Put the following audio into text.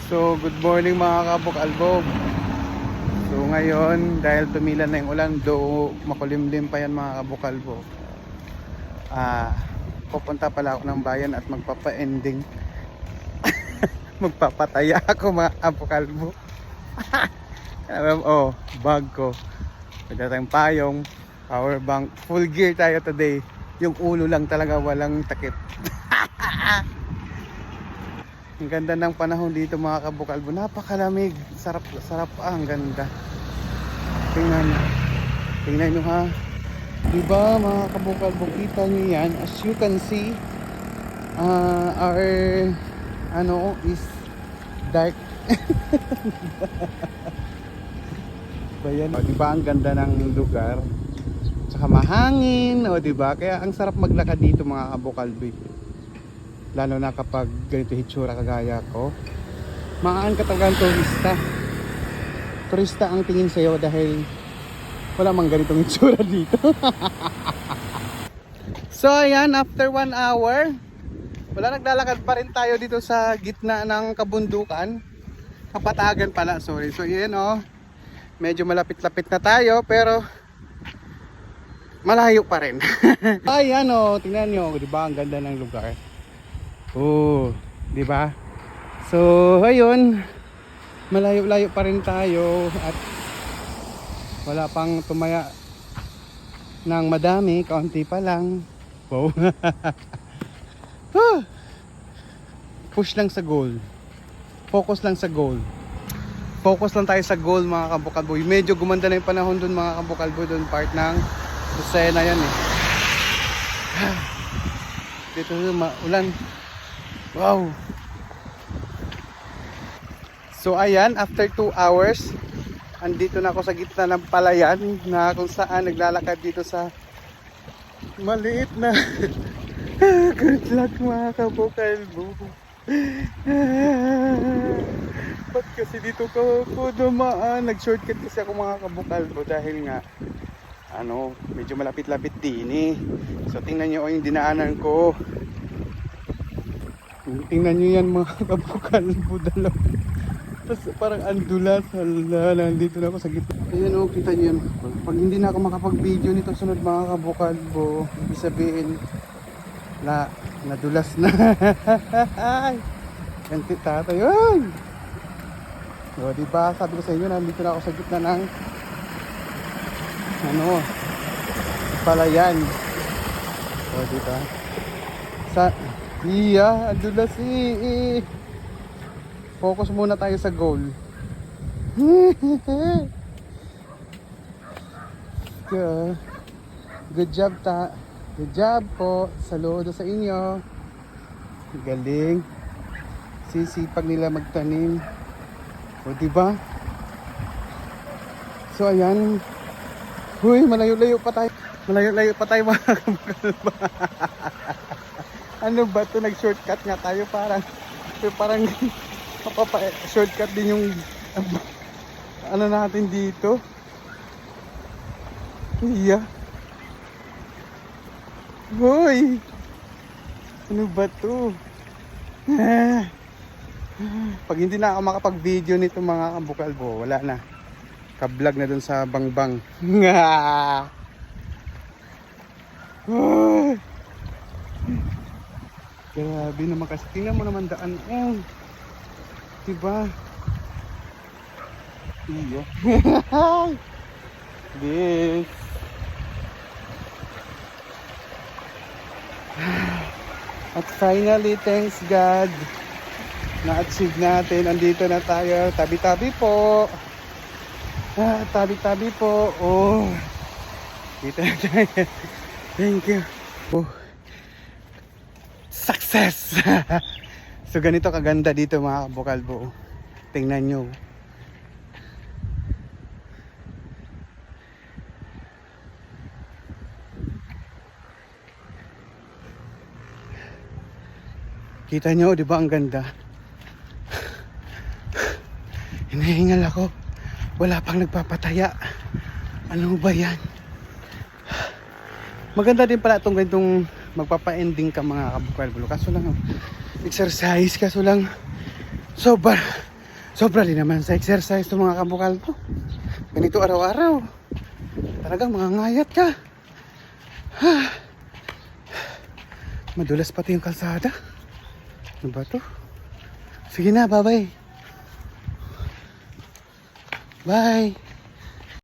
So, good morning mga kabuk-albog. So, ngayon, dahil tumilan na yung ulan, do makulimlim pa yan mga kabuk-albog. Pupunta pala ako ng bayan at magpapa-ending. Magpapataya ako mga kabuk-albog. Bag ko. Pwede tayong payong, power bank, full gear tayo today. Yung ulo lang talaga walang takip. Ang ganda ng panahon dito mga kabuk-albog. Napakalamig. Sarap ang ganda. Tingnan nyo ha. Diba mga kabuk-albog, kita nyo yan. As you can see, our is dark. Bayan. Diba ang ganda ng lugar? Tsaka mahangin. Diba? Kaya ang sarap maglakad dito mga kabuk-albog. Lalo na kapag ganito hitsura kagaya ko. Maan katagang turista ang tingin sa'yo dahil wala mang ganitong hitsura dito. So ayan, after 1 hour, wala, naglalakad pa rin tayo dito sa gitna ng kabundukan. Kapatagan pala, sorry. So yun medyo malapit-lapit na tayo pero malayo pa rin. Ayan tingnan nyo, diba ang ganda ng lugar. Di ba? So, ayun, malayo-layo pa rin tayo at wala pang tumaya ng madami, kaunti pa lang. Wow. Push lang sa goal. Focus lang sa goal. Focus lang tayo sa goal mga kabuk-albog. Medyo gumanda na yung panahon dun mga kabuk-albog, dun part ng Lucena yan Dito ulan. Wow. So ayan, after 2 hours, andito na ako sa gitna ng palayan na kung saan naglalakad dito sa maliit na good luck mga kabuk-albog. Ba't kasi dito ko dumaan? Nag-shortcut kasi ako mga kabuk-albog dahil nga medyo malapit-lapit din So tingnan nyo yung dinaanan ko. Tingnan nyo yan mga kabuk-albog, dalaw. Tapos parang andulas. Hala, nandito na ako sa gitna. Ayan kita nyo yan. Pag hindi na ako makapag-video nito sunod mga kabuk-albog, ibig sabihin nadulas na. Yan si tatay. Diba sabi ko sa inyo, nandito na ako sa gitna ng palayan. Diba adulas focus muna tayo sa goal. Good job good job po, saludo sa inyo. Galing, sisipag nila magtanim. Diba? So ayan, malayo-layo pa tayo mga kabuk-albog. Ano ba ito? Nag-shortcut nga tayo. Parang shortcut din yung natin dito. Hoy! Ano ba ito? Pag hindi na ako makapag-video nito mga kabuk-albog, wala na. Ka-vlog na dun sa bangbang. Grabe naman kasi. Tingnan mo naman daan. Diba? This. At finally, thanks God, na-achieve natin. Andito na tayo. Tabi-tabi po. Tabi-tabi po. Dito na tayo. Thank you. Success! So ganito kaganda dito mga kabuk-albog. Tingnan nyo. Kita nyo, di ba ang ganda? Hinihingal ako. Wala pang nagpapataya. Ano ba yan? Maganda din pala itong ganitong magpapa-ending ka mga kabuk-albog. Kaso lang exercise, kaso lang sobrang Sobra din naman sa exercise to mga kabukal to. Ganito araw-araw. Talagang mangangayat ka. Madulas pati yung kalsada. Ano ba to? Sige na, bye-bye. Bye.